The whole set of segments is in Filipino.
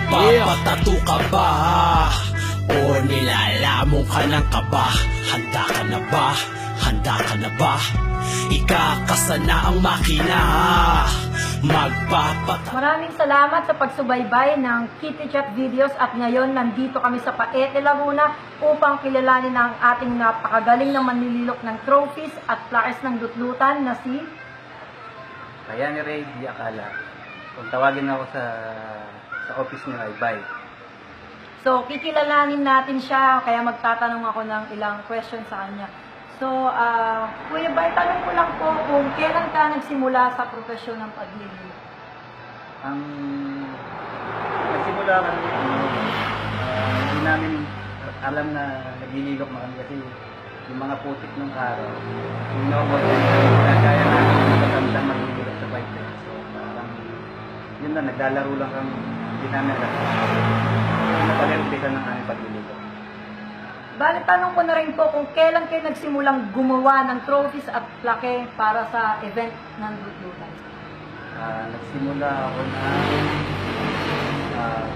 Magpapatato ka ba? O nilalamong ka ng kaba? Handa ka na ba? Handa ka na ba? Ikakasa na ang makina. Maraming salamat sa pagsubaybay ng Kitty Chat Videos at ngayon nandito kami sa Paete, Laguna upang kilalanin ang ating napakagaling na manlililok ng trophies at plaques ng dutlutan na si Kaya ni Ray Diakala. Kung tawagin ako sa office niya ay bye. So, kikilalanin natin siya, kaya magtatanong ako ng ilang questions sa kanya. So, Kuya Bay, tanong ko lang po kung kailan ka nagsimula sa profesyon ng paglililok? Ang nagsimula kami, hindi namin alam na naglililok na kami kasi yung mga putik nung araw, yung normal na kaya namin magandang maglililok sa bike. So, parang yun na, naglalaro lang kami, hindi namin alam. Napag-umpisa ng aming paglililok. Bale, tanong ko na rin po kung kailan kayo nagsimulang gumawa ng trophies at plaque para sa event ng dutlutan? Nagsimula ako na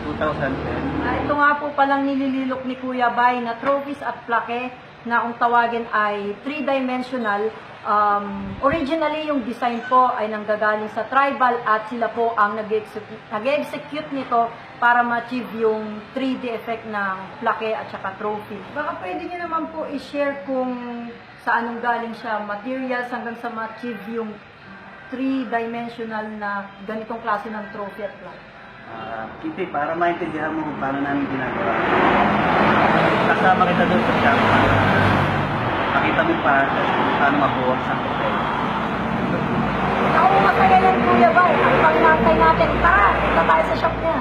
2010. Ito nga po palang nilililok ni Kuya Bay na trophies at plaque na kung tawagin ay 3-dimensional. Originally, yung design po ay nanggagaling sa tribal at sila po ang nag-execute nito para ma-achieve yung 3D effect ng plaque at saka trophy. Baka pwede nyo naman po i-share kung sa anong galing siya, materials hanggang sa ma-achieve yung 3-dimensional na ganitong klase ng trophy at plaque. Kitty, para maintindihan mo kung paano namin ginagawa. Kasama kita doon sa shop. Pakita mo pa kung paano mabuwag sa hotel. Ako masaya yan, Kuya Bay. Ang pagnantay natin, tara, punta tayo sa shop niya.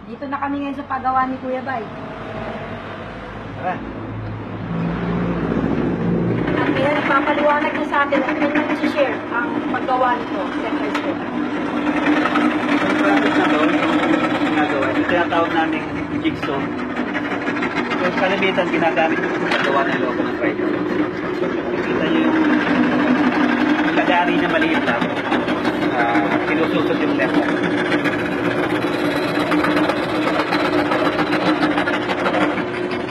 Dito na kami ngayon sa paggawa ni Kuya Bay. Tara. At kaya nagpapaliwanag na sa atin at kanya nasi-share ang paggawa nito. Step by step. Yung process na doon, ginagawa, yung tinatawag namin jigsaw. Yung kalimitan ginagamit ko sa paggawa ng logo ng rider. Nakikita nyo yung lagari na maliit lang. Sinususot yung letter.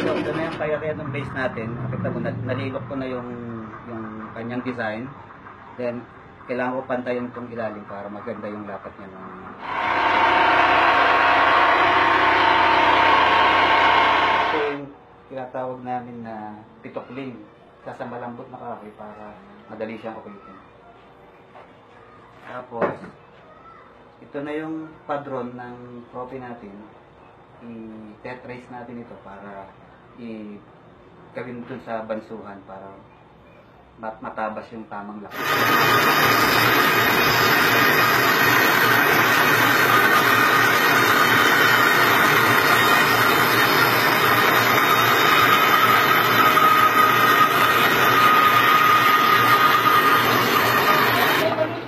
So, ito na yung kaya ng base natin. Nakita mo, nalilok ko na yung kanyang design. Then, kailangan ko pantayin itong ilalim para maganda yung lapat niya. Ito yung tinatawag namin na pitokling. Sa malambot na kahoy para madali siyang upitin. Tapos, ito na yung padron ng trophy natin. I-tetrace natin ito para gawin dun sa bansuhan para matabas yung tamang laki.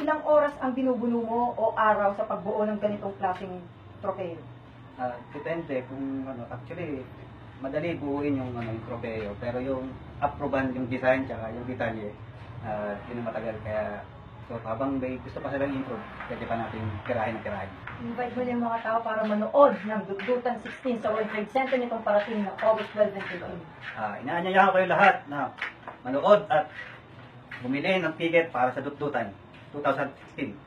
Ilang oras ang binubuno mo o araw sa pagbuo ng ganitong klaseng tropeo? Depende kung actually madali buuin yung yung tropeo, pero yung aproban yung design tsaka yung detalye yun ang matagal, kaya so habang may gusto pa silang improve, pwede pa natin tirahin ng tirahin. Invite mo yung mga tao para manood ng Dutlutan 16 sa World Trade Center nitong parating na August 12 and 13. Inaanyayahan ko kayo lahat na manood at bumili ng ticket para sa Dutlutan 2016.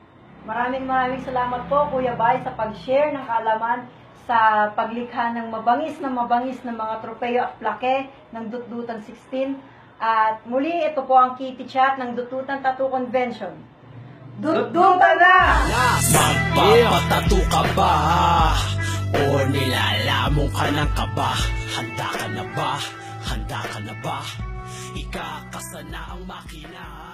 Maraming salamat po, Kuya Bay, sa pag-share ng kaalaman sa paglikha ng mabangis na mga tropeo at plaque ng Dutlutan 16. At muli, ito po ang Kitty Chat ng Dutlutan Tattoo Convention. Dutlutan na! Magpapatato ka ba? O nilalamong ka ng kaba? Handa ka na ba? Handa ka na ba? Ikakasa na ang makina.